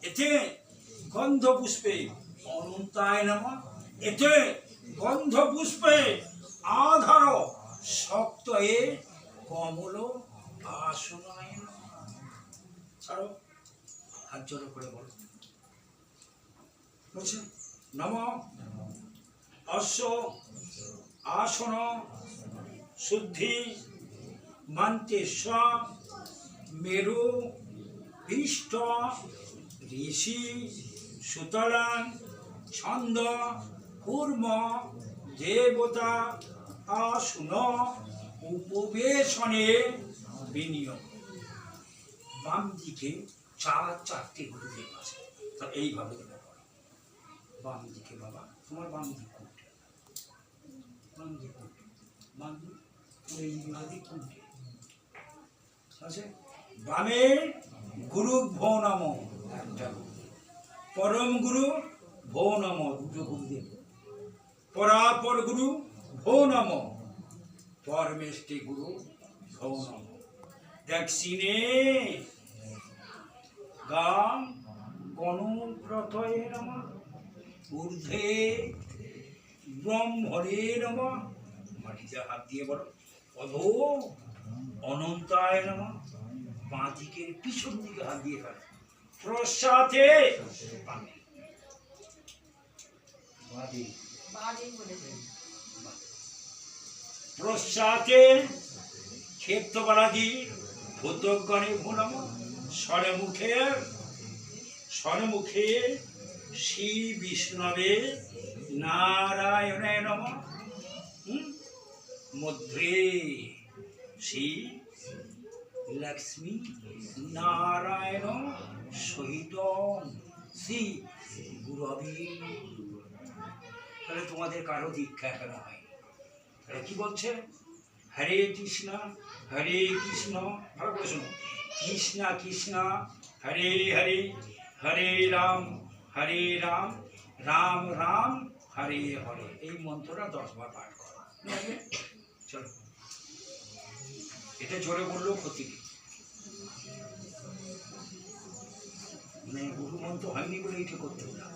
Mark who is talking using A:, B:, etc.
A: এতে গন্ধ পুষ্পে অনন্তায় নমঃ। এতে গন্ধ পুষ্পে আধার শক্তয়ে কমল আসনায় নমঃ। ছাড়ো, হাত জড়ো করে বলো। বলছে নম অশ্ব আসন শুদ্ধি মান্তেশ্বর মেরু পৃষ্ঠ ঋষি সুতরাং ছন্দ কূর্ম দেবতা আসন উপবেশনে বিনিয়োগ। বাম দিকে চারটে গুরুদেব আছে, তা এইভাবে দেবে পড়ো। বাম দিকে বাবা, তোমার বাম দিক কোনটা? বাম দিক কোনটা? বাম দিক কোনটা আছে? বামে গুরু ভো নম একটা গুরু, পরম গুরু ভো নম দুটো গুরুদেব, পরাপর গুরু ভো নম, পরমেষ্টি গুরু ভো নম। দক্ষিণে গাম গণপ্রথয়ে নমঃ, ঊর্ধ্বে ব্রহ্মণে নমঃ। মাটিতে হাত দিয়ে বলো অধো অনন্তায় নমঃ। বাঁ দিকের পিছন দিকে হাত দিয়ে ফেলো। প্রসাদে প্রসাদে ক্ষেত্রবালাদি ভূতগণে ভো নমঃ। স্বরমুখে শ্রী বিষ্ণবে নারায়ণে নমঃ। মধ্যে শ্রী লক্ষ্মী নারায়ণ সহিত শ্রী গুরবী। তাহলে তোমাদের কারো দীক্ষা এখনো হয়নি, তাহলে কি বলছে? হরে কৃষ্ণ ভালো করে শোনো, কৃষ্ণ কৃষ্ণ হরে হরে, হরে রাম রাম রাম হরে হরে। এই মন্ত্রটা 10 বার পাঠ করো। চলো, এটা জোরে বললেও ক্ষতি নেই, মানে গুরু মন্ত্র হয়নি বলে এটা করতে হবে না।